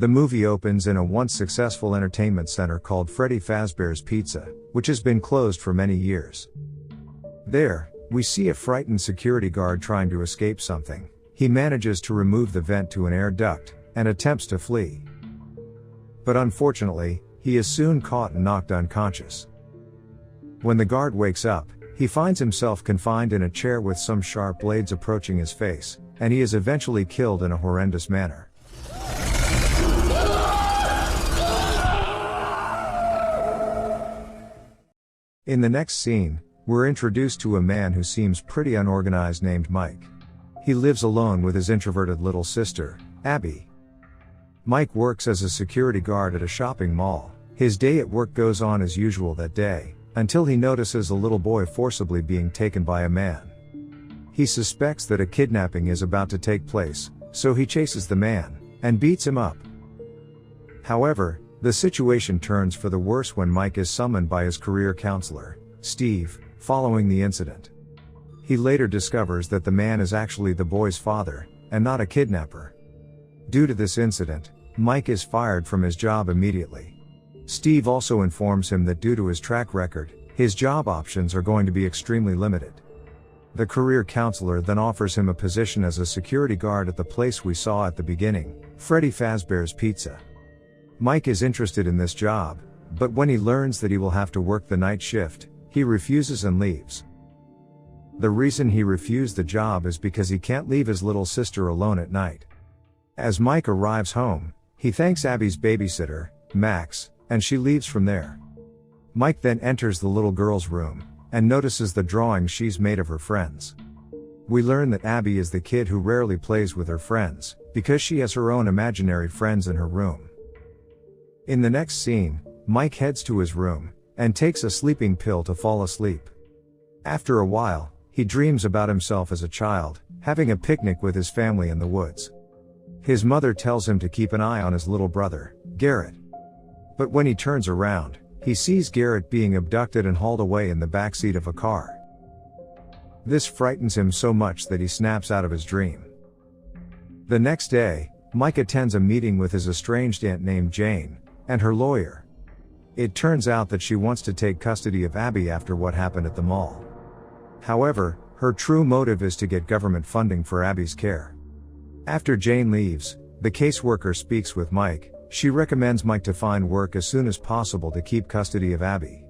The movie opens in a once successful entertainment center called Freddy Fazbear's Pizza, which has been closed for many years. There, we see a frightened security guard trying to escape something. He manages to remove the vent to an air duct, and attempts to flee. But unfortunately, he is soon caught and knocked unconscious. When the guard wakes up, he finds himself confined in a chair with some sharp blades approaching his face, and he is eventually killed in a horrendous manner. In the next scene, we're introduced to a man who seems pretty unorganized named Mike. He lives alone with his introverted little sister, Abby. Mike works as a security guard at a shopping mall. His day at work goes on as usual that day, until he notices a little boy forcibly being taken by a man. He suspects that a kidnapping is about to take place, so he chases the man, and beats him up. However, the situation turns for the worse when Mike is summoned by his career counselor, Steve, following the incident. He later discovers that the man is actually the boy's father, and not a kidnapper. Due to this incident, Mike is fired from his job immediately. Steve also informs him that due to his track record, his job options are going to be extremely limited. The career counselor then offers him a position as a security guard at the place we saw at the beginning, Freddy Fazbear's Pizza. Mike is interested in this job, but when he learns that he will have to work the night shift, he refuses and leaves. The reason he refused the job is because he can't leave his little sister alone at night. As Mike arrives home, he thanks Abby's babysitter, Max, and she leaves from there. Mike then enters the little girl's room, and notices the drawings she's made of her friends. We learn that Abby is the kid who rarely plays with her friends, because she has her own imaginary friends in her room. In the next scene, Mike heads to his room, and takes a sleeping pill to fall asleep. After a while, he dreams about himself as a child, having a picnic with his family in the woods. His mother tells him to keep an eye on his little brother, Garrett. But when he turns around, he sees Garrett being abducted and hauled away in the backseat of a car. This frightens him so much that he snaps out of his dream. The next day, Mike attends a meeting with his estranged aunt named Jane, and her lawyer. It turns out that she wants to take custody of Abby after what happened at the mall. However, her true motive is to get government funding for Abby's care. After Jane leaves, the caseworker speaks with Mike. She recommends Mike to find work as soon as possible to keep custody of Abby.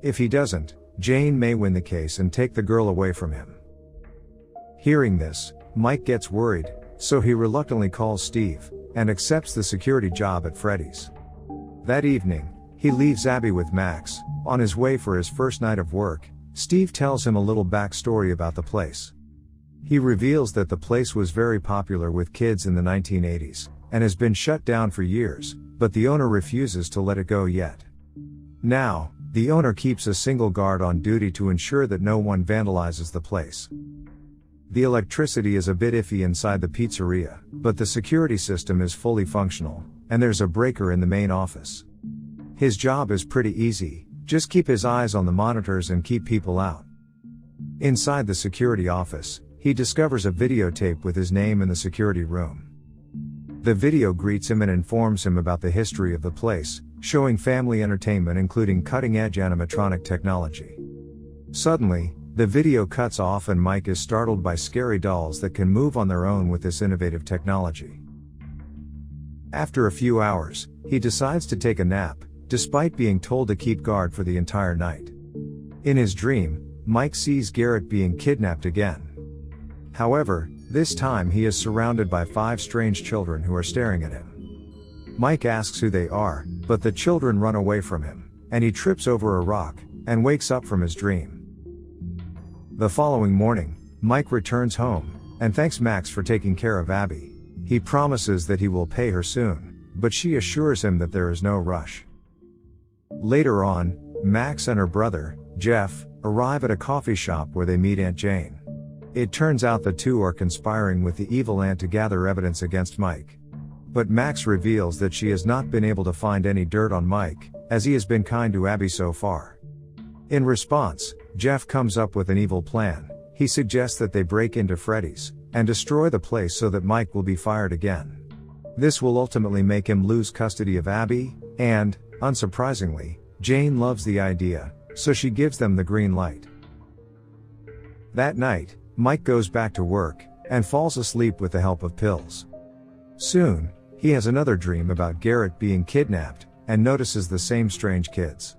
If he doesn't, Jane may win the case and take the girl away from him. Hearing this, Mike gets worried, so he reluctantly calls Steve, and accepts the security job at Freddy's. That evening, he leaves Abby with Max. On his way for his first night of work, Steve tells him a little backstory about the place. He reveals that the place was very popular with kids in the 1980s, and has been shut down for years, but the owner refuses to let it go yet. Now, the owner keeps a single guard on duty to ensure that no one vandalizes the place. The electricity is a bit iffy inside the pizzeria, but the security system is fully functional, and there's a breaker in the main office. His job is pretty easy, just keep his eyes on the monitors and keep people out. Inside the security office, he discovers a videotape with his name in the security room. The video greets him and informs him about the history of the place, showing family entertainment including cutting-edge animatronic technology. Suddenly, the video cuts off and Mike is startled by scary dolls that can move on their own with this innovative technology. After a few hours, he decides to take a nap, despite being told to keep guard for the entire night. In his dream, Mike sees Garrett being kidnapped again. However, this time he is surrounded by 5 strange children who are staring at him. Mike asks who they are, but the children run away from him, and he trips over a rock, and wakes up from his dream. The following morning, Mike returns home, and thanks Max for taking care of Abby. He promises that he will pay her soon, but she assures him that there is no rush. Later on, Max and her brother, Jeff, arrive at a coffee shop where they meet Aunt Jane. It turns out the two are conspiring with the evil aunt to gather evidence against Mike. But Max reveals that she has not been able to find any dirt on Mike, as he has been kind to Abby so far. In response, Jeff comes up with an evil plan. He suggests that they break into Freddy's, and destroy the place so that Mike will be fired again. This will ultimately make him lose custody of Abby, and, unsurprisingly, Jane loves the idea, so she gives them the green light. That night, Mike goes back to work, and falls asleep with the help of pills. Soon, he has another dream about Garrett being kidnapped, and notices the same strange kids.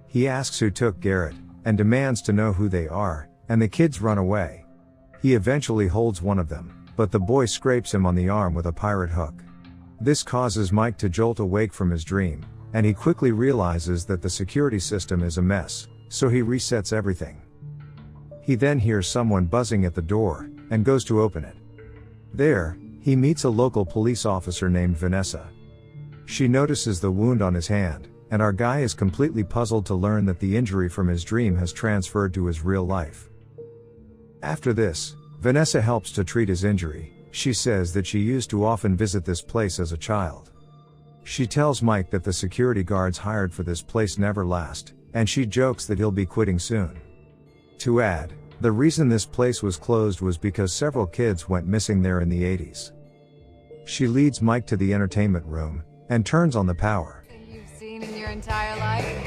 He asks who took Garrett, and demands to know who they are, and the kids run away. He eventually holds one of them, but the boy scrapes him on the arm with a pirate hook. This causes Mike to jolt awake from his dream, and he quickly realizes that the security system is a mess, so he resets everything. He then hears someone buzzing at the door, and goes to open it. There, he meets a local police officer named Vanessa. She notices the wound on his hand, and our guy is completely puzzled to learn that the injury from his dream has transferred to his real life. After this, Vanessa helps to treat his injury. She says that she used to often visit this place as a child. She tells Mike that the security guards hired for this place never last, and she jokes that he'll be quitting soon. To add, the reason this place was closed was because several kids went missing there in the 80s. She leads Mike to the entertainment room, and turns on the power. You've seen in your entire life?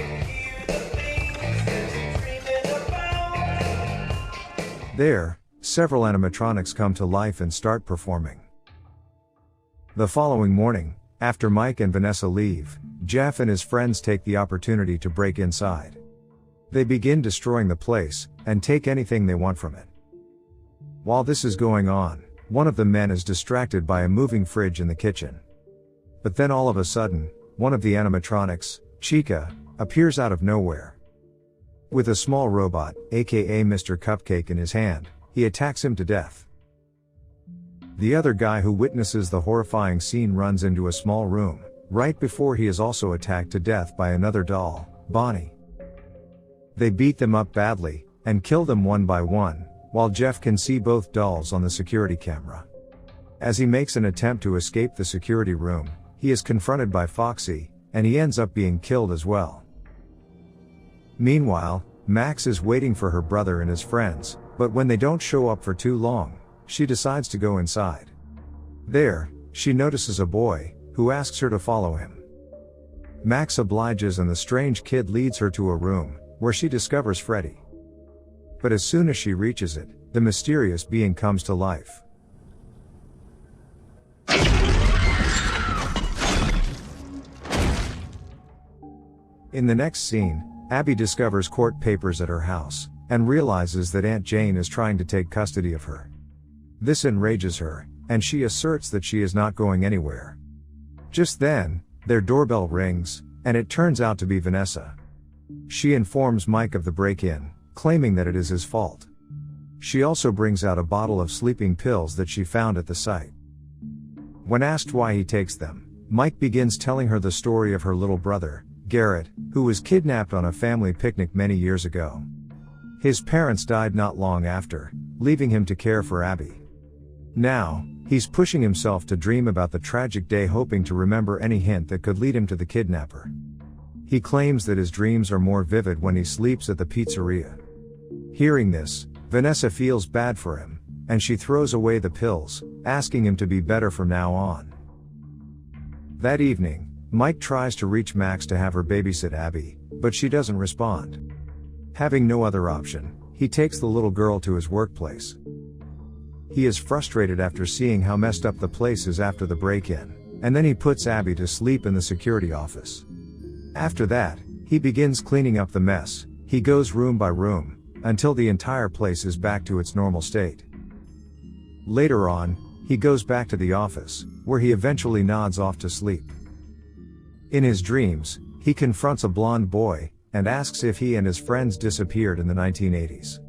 There, several animatronics come to life and start performing. The following morning, after Mike and Vanessa leave, Jeff and his friends take the opportunity to break inside. They begin destroying the place, and take anything they want from it. While this is going on, one of the men is distracted by a moving fridge in the kitchen. But then all of a sudden, one of the animatronics, Chica, appears out of nowhere. With a small robot, aka Mr. Cupcake, in his hand, he attacks him to death. The other guy who witnesses the horrifying scene runs into a small room, right before he is also attacked to death by another doll, Bonnie. They beat them up badly, and kill them one by one, while Jeff can see both dolls on the security camera. As he makes an attempt to escape the security room, he is confronted by Foxy, and he ends up being killed as well. Meanwhile, Max is waiting for her brother and his friends, but when they don't show up for too long, she decides to go inside. There, she notices a boy, who asks her to follow him. Max obliges and the strange kid leads her to a room, where she discovers Freddy. But as soon as she reaches it, the mysterious being comes to life. In the next scene, Abby discovers court papers at her house, and realizes that Aunt Jane is trying to take custody of her. This enrages her, and she asserts that she is not going anywhere. Just then, their doorbell rings, and it turns out to be Vanessa. She informs Mike of the break-in, claiming that it is his fault. She also brings out a bottle of sleeping pills that she found at the site. When asked why he takes them, Mike begins telling her the story of her little brother, Garrett, who was kidnapped on a family picnic many years ago. His parents died not long after, leaving him to care for Abby. Now, he's pushing himself to dream about the tragic day, hoping to remember any hint that could lead him to the kidnapper. He claims that his dreams are more vivid when he sleeps at the pizzeria. Hearing this, Vanessa feels bad for him, and she throws away the pills, asking him to be better from now on. That evening, Mike tries to reach Max to have her babysit Abby, but she doesn't respond. Having no other option, he takes the little girl to his workplace. He is frustrated after seeing how messed up the place is after the break-in, and then he puts Abby to sleep in the security office. After that, he begins cleaning up the mess. He goes room by room, until the entire place is back to its normal state. Later on, he goes back to the office, where he eventually nods off to sleep. In his dreams, he confronts a blonde boy, and asks if he and his friends disappeared in the 1980s.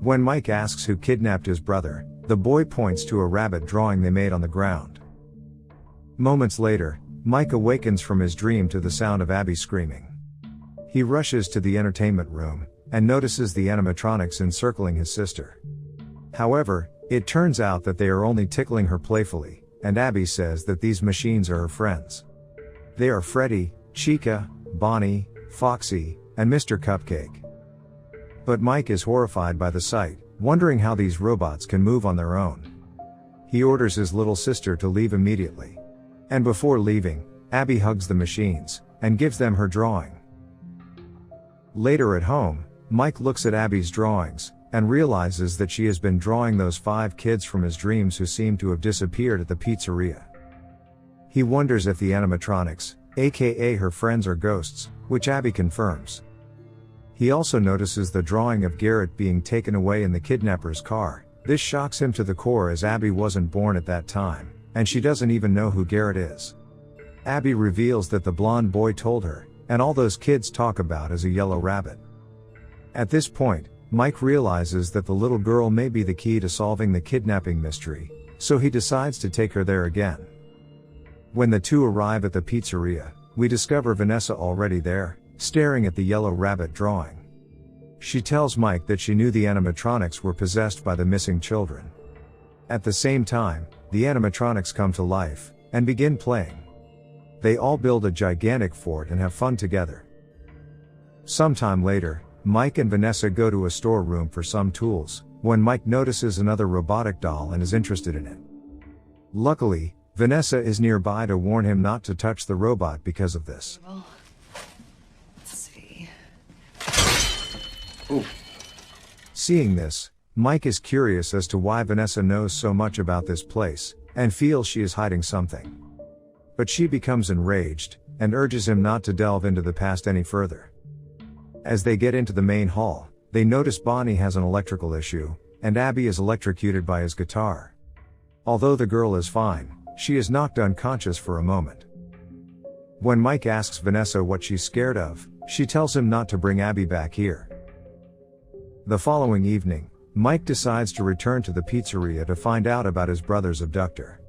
When Mike asks who kidnapped his brother, the boy points to a rabbit drawing they made on the ground. Moments later, Mike awakens from his dream to the sound of Abby screaming. He rushes to the entertainment room, and notices the animatronics encircling his sister. However, it turns out that they are only tickling her playfully, and Abby says that these machines are her friends. They are Freddy, Chica, Bonnie, Foxy, and Mr. Cupcake. But Mike is horrified by the sight, wondering how these robots can move on their own. He orders his little sister to leave immediately. And before leaving, Abby hugs the machines, and gives them her drawing. Later at home, Mike looks at Abby's drawings, and realizes that she has been drawing those 5 kids from his dreams who seem to have disappeared at the pizzeria. He wonders if the animatronics, aka her friends, are ghosts, which Abby confirms. He also notices the drawing of Garrett being taken away in the kidnapper's car. This shocks him to the core as Abby wasn't born at that time, and she doesn't even know who Garrett is. Abby reveals that the blonde boy told her, and all those kids talk about is a yellow rabbit. At this point, Mike realizes that the little girl may be the key to solving the kidnapping mystery, so he decides to take her there again. When the two arrive at the pizzeria, we discover Vanessa already there, staring at the yellow rabbit drawing. She tells Mike that she knew the animatronics were possessed by the missing children. At the same time, the animatronics come to life, and begin playing. They all build a gigantic fort and have fun together. Sometime later, Mike and Vanessa go to a storeroom for some tools, when Mike notices another robotic doll and is interested in it. Luckily, Vanessa is nearby to warn him not to touch the robot because of this. Well, let's see. Ooh. Seeing this, Mike is curious as to why Vanessa knows so much about this place, and feels she is hiding something. But she becomes enraged, and urges him not to delve into the past any further. As they get into the main hall, they notice Bonnie has an electrical issue, and Abby is electrocuted by his guitar. Although the girl is fine, she is knocked unconscious for a moment. When Mike asks Vanessa what she's scared of, she tells him not to bring Abby back here. The following evening, Mike decides to return to the pizzeria to find out about his brother's abductor.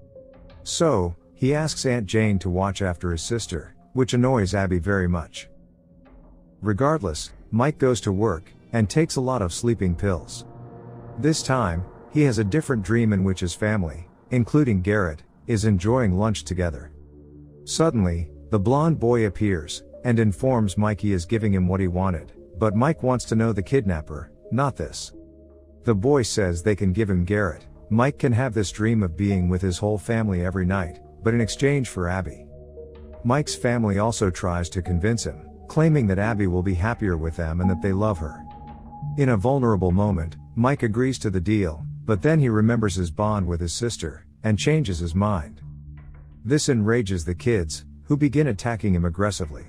So, he asks Aunt Jane to watch after his sister, which annoys Abby very much. Regardless, Mike goes to work, and takes a lot of sleeping pills. This time, he has a different dream in which his family, including Garrett, is enjoying lunch together. Suddenly, the blonde boy appears, and informs Mike he is giving him what he wanted, but Mike wants to know the kidnapper, not this. The boy says they can give him Garrett. Mike can have this dream of being with his whole family every night, but in exchange for Abby. Mike's family also tries to convince him, claiming that Abby will be happier with them and that they love her. In a vulnerable moment, Mike agrees to the deal, but then he remembers his bond with his sister, and changes his mind. This enrages the kids, who begin attacking him aggressively.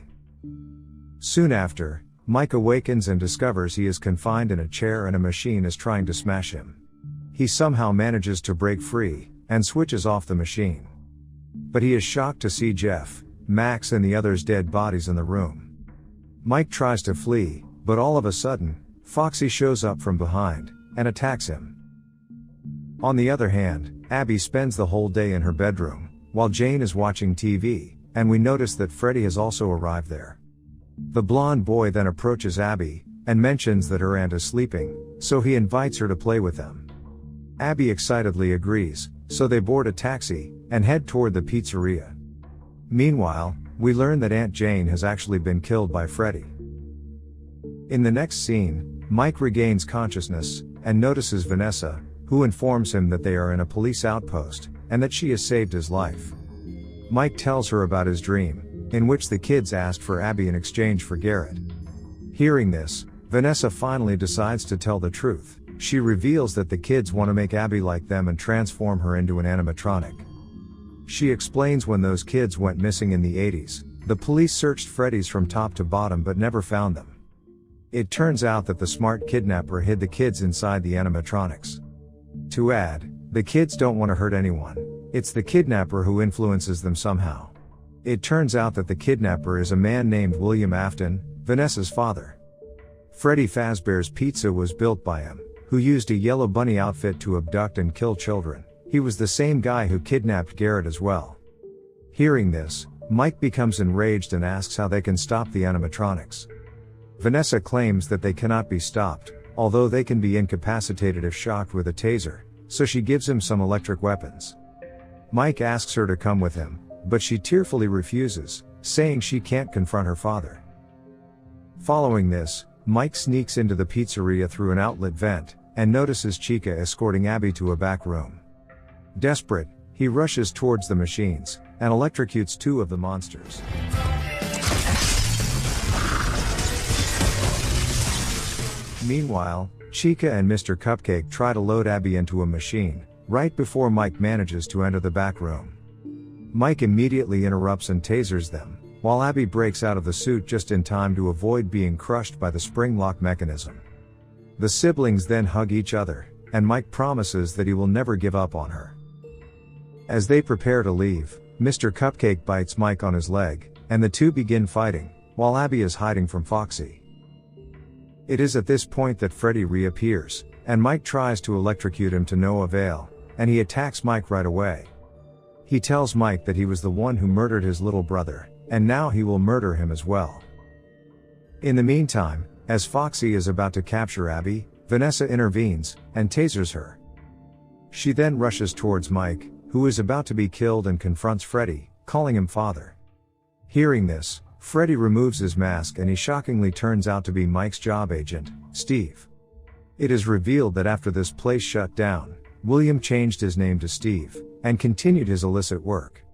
Soon after, Mike awakens and discovers he is confined in a chair and a machine is trying to smash him. He somehow manages to break free, and switches off the machine. But he is shocked to see Jeff, Max and the others' dead bodies in the room. Mike tries to flee, but all of a sudden, Foxy shows up from behind, and attacks him. On the other hand, Abby spends the whole day in her bedroom, while Jane is watching TV, and we notice that Freddy has also arrived there. The blonde boy then approaches Abby, and mentions that her aunt is sleeping, so he invites her to play with them. Abby excitedly agrees, so they board a taxi, and head toward the pizzeria. Meanwhile, we learn that Aunt Jane has actually been killed by Freddy. In the next scene, Mike regains consciousness, and notices Vanessa, who informs him that they are in a police outpost, and that she has saved his life. Mike tells her about his dream, in which the kids asked for Abby in exchange for Garrett. Hearing this, Vanessa finally decides to tell the truth. She reveals that the kids want to make Abby like them and transform her into an animatronic. She explains when those kids went missing in the 80s, the police searched Freddy's from top to bottom but never found them. It turns out that the smart kidnapper hid the kids inside the animatronics. To add, the kids don't want to hurt anyone. It's the kidnapper who influences them somehow. It turns out that the kidnapper is a man named William Afton, Vanessa's father. Freddy Fazbear's Pizza was built by him, who used a yellow bunny outfit to abduct and kill children. He was the same guy who kidnapped Garrett as well. Hearing this, Mike becomes enraged and asks how they can stop the animatronics. Vanessa claims that they cannot be stopped, although they can be incapacitated if shocked with a taser, so she gives him some electric weapons. Mike asks her to come with him, but she tearfully refuses, saying she can't confront her father. Following this, Mike sneaks into the pizzeria through an outlet vent, and notices Chica escorting Abby to a back room. Desperate, He rushes towards the machines, and electrocutes 2 of the monsters. Meanwhile, Chica and Mr. Cupcake try to load Abby into a machine, right before Mike manages to enter the back room. Mike immediately interrupts and tasers them, while Abby breaks out of the suit just in time to avoid being crushed by the spring lock mechanism. The siblings then hug each other, and Mike promises that he will never give up on her. As they prepare to leave, Mr. Cupcake bites Mike on his leg, and the two begin fighting, while Abby is hiding from Foxy. It is at this point that Freddy reappears, and Mike tries to electrocute him to no avail, and he attacks Mike right away. He tells Mike that he was the one who murdered his little brother, and now he will murder him as well. In the meantime, as Foxy is about to capture Abby, Vanessa intervenes, and tasers her. She then rushes towards Mike, who is about to be killed, and confronts Freddy, calling him father. Hearing this, Freddy removes his mask and he shockingly turns out to be Mike's job agent, Steve. It is revealed that after this place shut down, William changed his name to Steve, and continued his illicit work.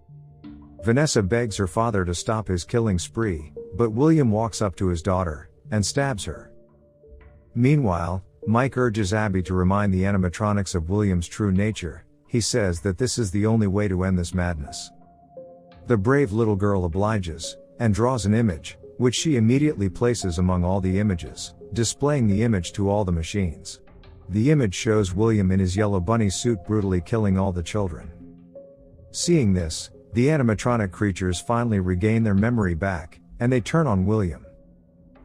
Vanessa begs her father to stop his killing spree, but William walks up to his daughter, and stabs her. Meanwhile, Mike urges Abby to remind the animatronics of William's true nature. He says that this is the only way to end this madness. The brave little girl obliges, and draws an image, which she immediately places among all the images, displaying the image to all the machines. The image shows William in his yellow bunny suit brutally killing all the children. Seeing this, the animatronic creatures finally regain their memory back, and they turn on William.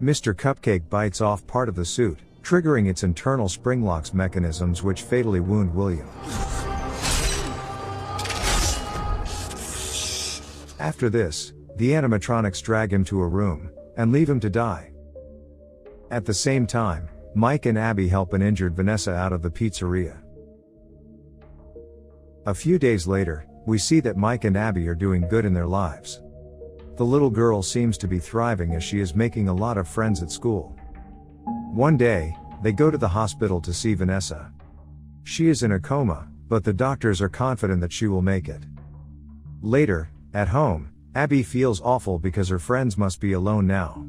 Mr. Cupcake bites off part of the suit, triggering its internal spring locks mechanisms which fatally wound William. After this, the animatronics drag him to a room, and leave him to die. At the same time, Mike and Abby help an injured Vanessa out of the pizzeria. A few days later, we see that Mike and Abby are doing good in their lives. The little girl seems to be thriving as she is making a lot of friends at school. One day, they go to the hospital to see Vanessa. She is in a coma, but the doctors are confident that she will make it. Later, at home, Abby feels awful because her friends must be alone now.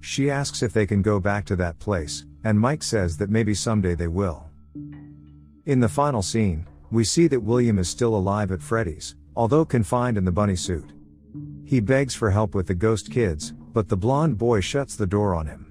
She asks if they can go back to that place, and Mike says that maybe someday they will. In the final scene, we see that William is still alive at Freddy's, although confined in the bunny suit. He begs for help with the ghost kids, but the blonde boy shuts the door on him.